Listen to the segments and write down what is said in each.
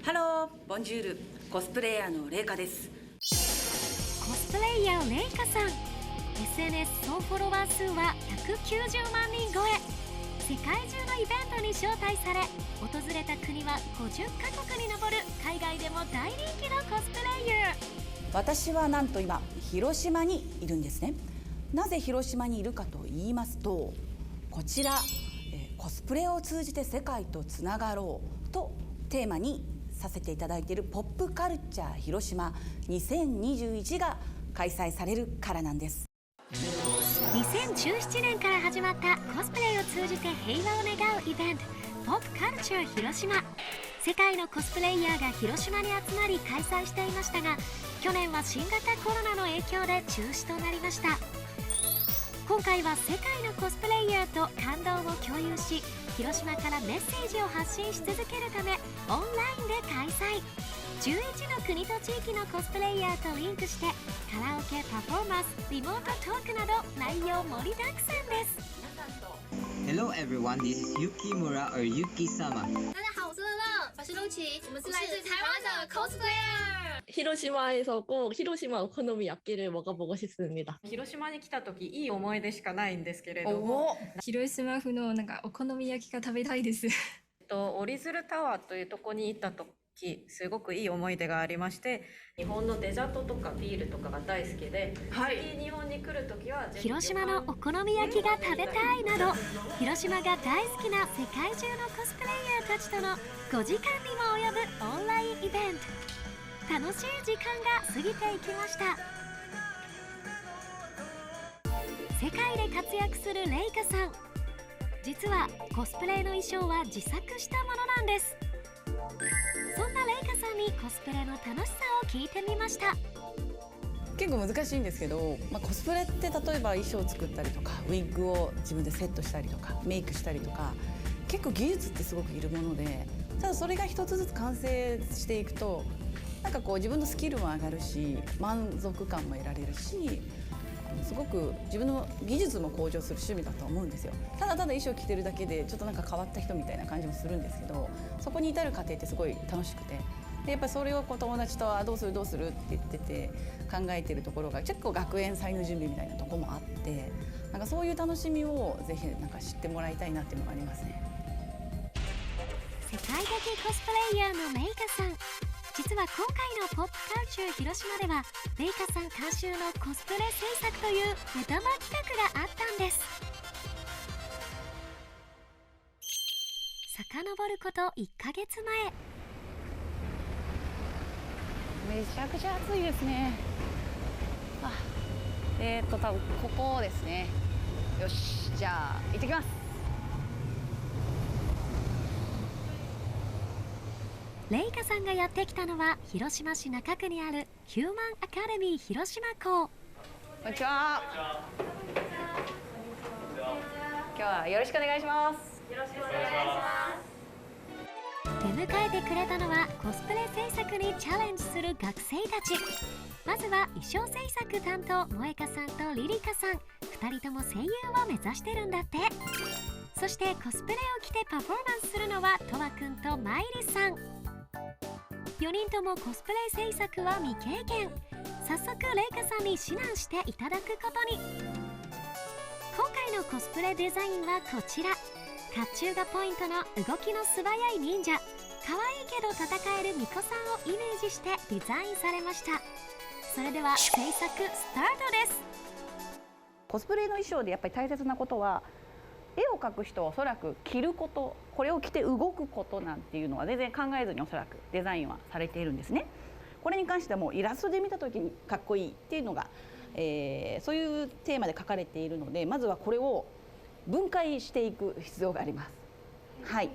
ハロー、ボンジュール、コスプレイヤーのレイカです。コスプレイヤーレイカさん、 SNS 総フォロワー数は190万人超え。世界中のイベントに招待され、訪れた国は50カ国に上る海外でも大人気のコスプレイヤー。私はなんと今広島にいるんですね。なぜ広島にいるかと言いますと、こちら、コスプレを通じて世界とつながろうとテーマにさせていただいているポップカルチャー広島2021が開催されるからなんです。2017年から始まったコスプレを通じて平和を願うイベント、ポップカルチャー広島。世界のコスプレイヤーが広島に集まり開催していましたが、去年は新型コロナの影響で中止となりました。今回は世界のコスプレイヤーと感動を共有し、広島からメッセージを発信し続けるためオンラインで開催。11の国と地域のコスプレイヤーとリンクしてカラオケパフォーマンス、リモートトークなど内容盛りだくさんです。 Hello everyone, this is Yukimura or Yuki-sama. 大家好，我是乐乐，我是陆琪，我们是来自台湾的 cosplayer。 히로시마에서 꼭 히로시마 오코노미 야끼를 먹어보고 싶습니다. 広島に来た時いい思い出しかないんですけれども、広島風のなんかお好み焼きが食べたいです。折り鶴タワーというとこに行った時すごくいい思い出がありまして、日本のデザートとかビールとかが大好きで、次日本に来る時は広島のお好み焼きが食べたいなど、広島が大好きな世界中のコスプレイヤーたちとの5時間にも及ぶオンラインイベント。楽しい時間が過ぎていきました。世界で活躍するレイカさん、実はコスプレの衣装は自作したものなんです。そんなレイカさんにコスプレの楽しさを聞いてみました。結構難しいんですけど、コスプレって例えば衣装を作ったりとかウィッグを自分でセットしたりとかメイクしたりとか、結構技術ってすごくいるもので、ただそれが一つずつ完成していくとなんかこう自分のスキルも上がるし、満足感も得られるし、すごく自分の技術も向上する趣味だと思うんですよ。ただただ衣装着てるだけでちょっとなんか変わった人みたいな感じもするんですけど、そこに至る過程ってすごい楽しくて、でやっぱりそれをこう友達とどうするどうするって言ってて考えてるところが結構学園祭の準備みたいなところもあって、なんかそういう楽しみをぜひなんか知ってもらいたいなっていうのがありますね。世界的コスプレイヤーのレイカさん、実は今回のポップカルチャー広島ではレイカさん監修のコスプレ制作という目玉企画があったんです。遡ること1ヶ月前。めちゃくちゃ暑いですね。多分ここですね。よし、じゃあ行ってきます。レイカさんがやってきたのは広島市中区にあるヒューマンアカデミー広島校。こんにちは。今日はよろしくお願いします。よろしくお願いしま出迎えてくれたのはコスプレ制作にチャレンジする学生たち。まずは衣装制作担当萌香さんとリリカさん、2人とも声優を目指してるんだって。そしてコスプレを着てパフォーマンスするのはとわくんとまいりさん。4人ともコスプレ制作は未経験。早速レイカさんに指南していただくことに。今回のコスプレデザインはこちら。甲冑がポイントの動きの素早い忍者、可愛いけど戦える巫女さんをイメージしてデザインされました。それでは制作スタートです。コスプレの衣装でやっぱり大切なことは、絵を描く人はおそらく着ること、これを着て動くことなんていうのは全然考えずにおそらくデザインはされているんですね。これに関してはもうイラストで見た時にかっこいいっていうのが、そういうテーマで書かれているので、まずはこれを分解していく必要があります。はい。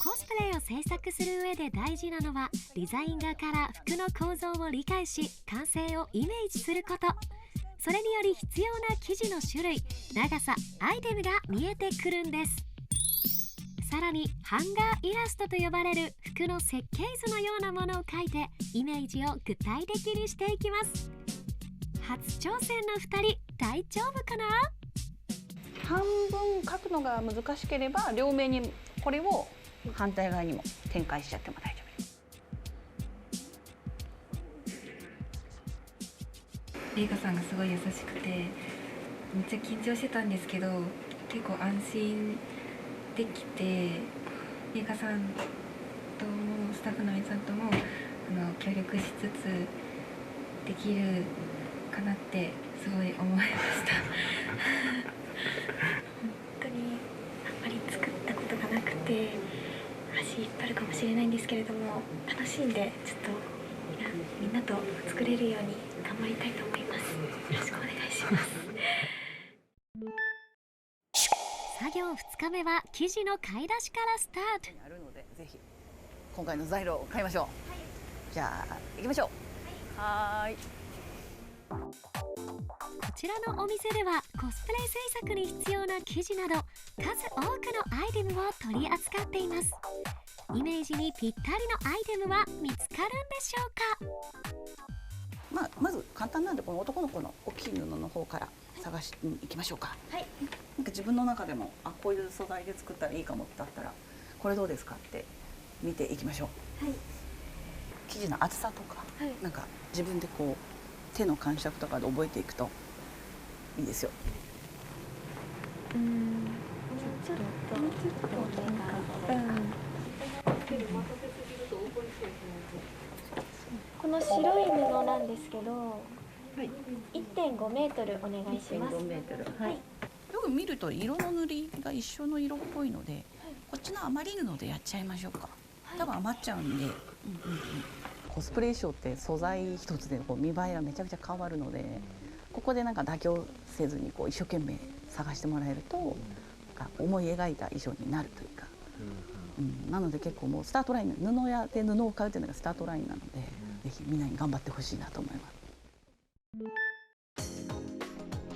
コスプレを制作する上で大事なのは、デザイン画から服の構造を理解し完成をイメージすること。それにより必要な生地の種類、長さ、アイテムが見えてくるんです。さらにハンガーイラストと呼ばれる服の設計図のようなものを描いてイメージを具体的にしていきます。初挑戦の2人、大丈夫かな？半分描くのが難しければ両面にこれを反対側にも展開しちゃっても大丈夫です。レイカさんがすごい優しくてめっちゃ緊張してたんですけど結構安心できて、レイカさんともスタッフの皆さんとも協力しつつできるかなってすごい思いました本当にあんまり作ったことがなくて足引っ張るかもしれないんですけれども、楽しんでちょっとみんなと作れるように頑張りたいと思います。よろしくお願いします。作業2日目は生地の買い出しからスタート。あるのでぜひ今回の材料を買いましょう。はい、じゃあ行きましょう。はい。こちらのお店ではコスプレ制作に必要な生地など数多くのアイテムを取り扱っています。イメージにぴったりのアイテムは見つかるんでしょうか。まず簡単なんでこの男の子の大きい布の方から探しに行きましょうか。はい。なんか自分の中でもこういう素材で作ったらいいかもってあったらこれどうですかって見ていきましょう。はい。生地の厚さとか、はい、なんか自分でこう手の感触とかで覚えていくといいですよ。ちょっとこの白い布なんですけど、はい、1.5 メートルお願いします。1.5 メートル。はい。よく見ると色の塗りが一緒の色っぽいので、こっちの余り布でやっちゃいましょうか。多分余っちゃうんで。コスプレ衣装って素材一つでこう見栄えがめちゃくちゃ変わるので、ここでなんか妥協せずにこう一生懸命探してもらえると、なんか思い描いた衣装になるというか、なので結構もうスタートライン、布屋で布を買うっていうのがスタートラインなので、ぜひみんなに頑張ってほしいなと思います。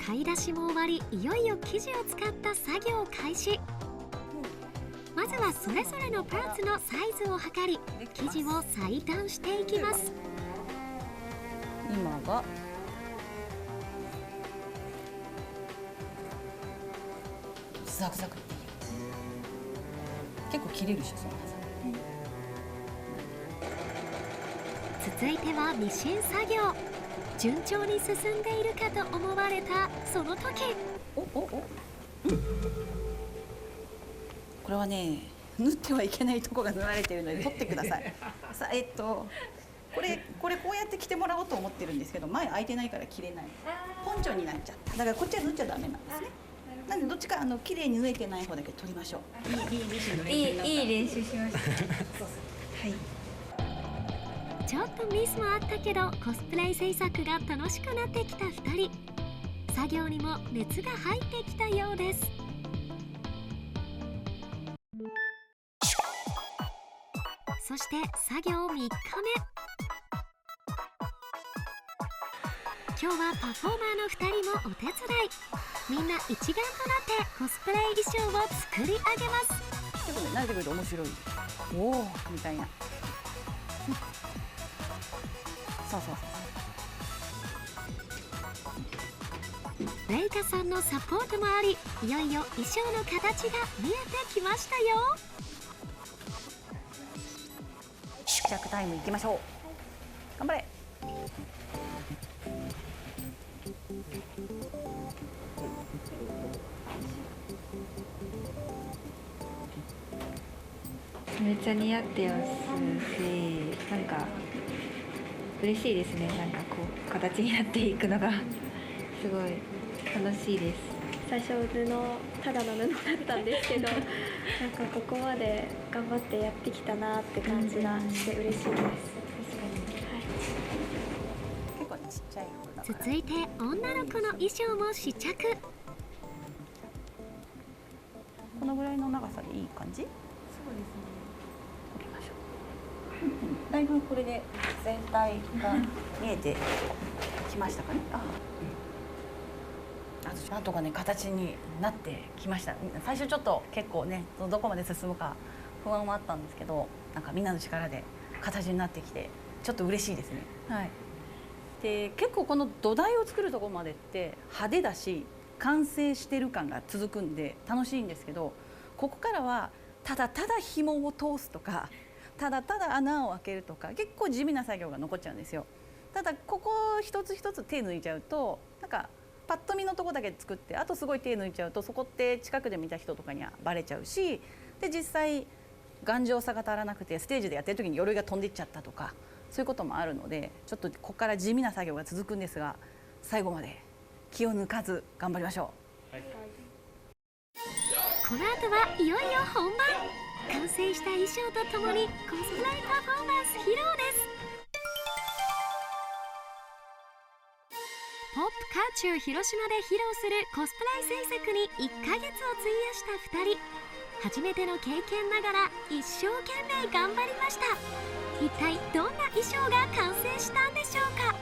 買い出しも終わり、いよいよ生地を使った作業開始。まずはそれぞれのパーツのサイズを測り、生地を裁断していきます。今がザクザクって結構切れるし、その続いてはミシン作業。順調に進んでいるかと思われたその時、これはね、縫ってはいけないとこが縫われているので取ってください。さあ、これこうやって着てもらおうと思ってるんですけど、前空いてないから着れない。ポンチョになっちゃった。だからこっちは縫っちゃダメなんですね。なのでどっちか綺麗に縫えてない方だけ取りましょう。いいミシンの練習になった。いい練習しました。そうはい。ちょっとミスもあったけどコスプレ制作が楽しくなってきた2人。作業にも熱が入ってきたようです。そして作業3日目。今日はパフォーマーの2人もお手伝い。みんな一丸となってコスプレ衣装を作り上げます。結構ね、慣れてくると面白い。おおみたいな。そうレイカさんのサポートもあり、いよいよ衣装の形が見えてきましたよ。試着タイムいきましょう。頑張れ。めっちゃ似合ってますし、なんか嬉しいですね。なんかこう形になっていくのがすごい楽しいです。最初ただの布だったんですけどなんかここまで頑張ってやってきたなって感じがして嬉しいです。確かに、はい、結構ちっちゃい方だから。続いて女の子の衣装も試着。このぐらいの長さでいい感じ？そうですね。折りましょう。だいぶこれで全体が見えてきましたかね。なんとかね、形になってきました。最初ちょっと結構ね、どこまで進むか不安もあったんですけど、なんかみんなの力で形になってきてちょっと嬉しいですね。はい。で、結構この土台を作るところまでって派手だし完成してる感が続くんで楽しいんですけど、ここからはただただ紐を通すとかただただ穴を開けるとか結構地味な作業が残っちゃうんですよ。ただここ一つ一つ手抜いちゃうとなんかパッと見のとこだけ作ってあとすごい手抜いちゃうとそこって近くで見た人とかにはバレちゃうしで実際頑丈さが足らなくてステージでやってる時に鎧が飛んでいっちゃったとかそういうこともあるのでちょっとここから地味な作業が続くんですが最後まで気を抜かず頑張りましょう。この後はいよいよ本番。完成した衣装とともにコスプレパフォーマンス披露です。ポップカルチャー広島で披露するコスプレ制作に1ヶ月を費やした2人。初めての経験ながら一生懸命頑張りました。一体どんな衣装が完成したんでしょうか。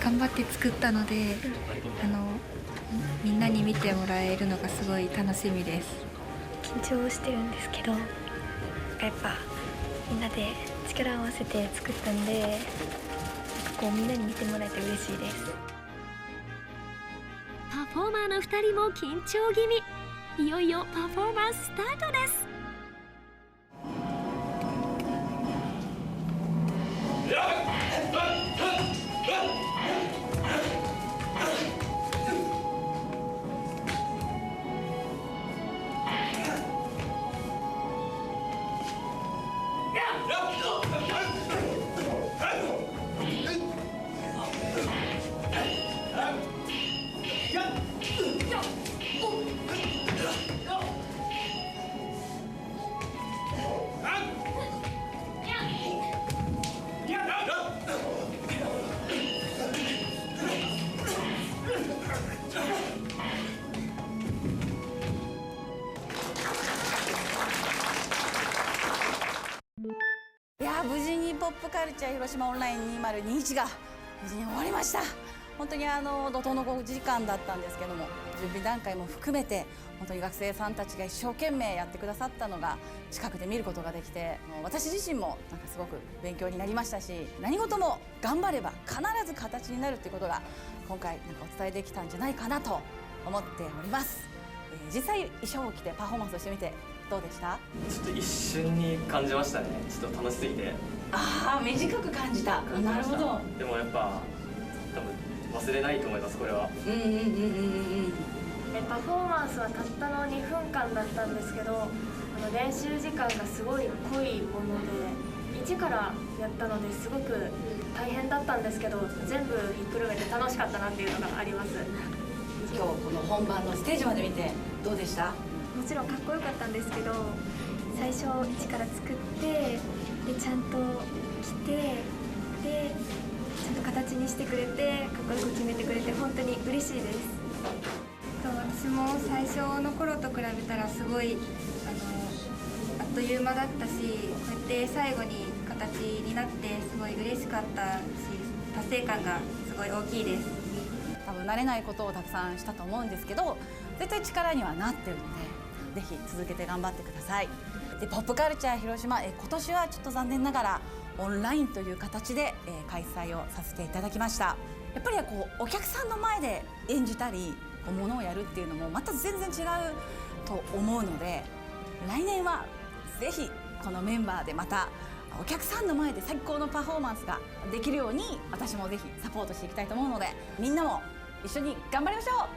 頑張って作ったのでみんなに見てもらえるのがすごい楽しみです。緊張してるんですけどやっぱみんなで力を合わせて作ったんでなんかこうみんなに見てもらえて嬉しいです。パフォーマーの2人も緊張気味。いよいよパフォーマンススタートです。いや無事にポップカルチャー広島オンライン2021が無事に終わりました。本当に怒涛の5時間だったんですけども準備段階も含めて本当に学生さんたちが一生懸命やってくださったのが近くで見ることができて私自身もなんかすごく勉強になりましたし何事も頑張れば必ず形になるということが今回なんかお伝えできたんじゃないかなと思っております。実際衣装を着てパフォーマンスをしてみてどうでした？ちょっと一瞬に感じましたね。ちょっと楽しすぎて。ああ短く感じた。なるほど。でもやっぱ多分忘れないと思います。これは。パフォーマンスはたったの2分間だったんですけど練習時間がすごい濃いもので一からやったのですごく大変だったんですけど全部ひっくるめて楽しかったなっていうのがあります。今日この本番のステージまで見てどうでした？もちろんかっこよかったんですけど最初一から作ってでちゃんと着てでちゃんと形にしてくれてかっこよく決めてくれて本当に嬉しいです。私も最初の頃と比べたらすごいあっという間だったしこうやって最後に形になってすごい嬉しかったし達成感がすごい大きいです。多分慣れないことをたくさんしたと思うんですけど絶対力にはなってるのでぜひ続けて頑張ってください。でポップカルチャー広島今年はちょっと残念ながらオンラインという形で開催をさせていただきました。やっぱりこうお客さんの前で演じたりものをやるっていうのもまた全然違うと思うので来年はぜひこのメンバーでまたお客さんの前で最高のパフォーマンスができるように私もぜひサポートしていきたいと思うのでみんなも一緒に頑張りましょう。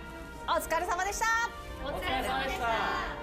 お疲れ様でした。お疲れ様でした。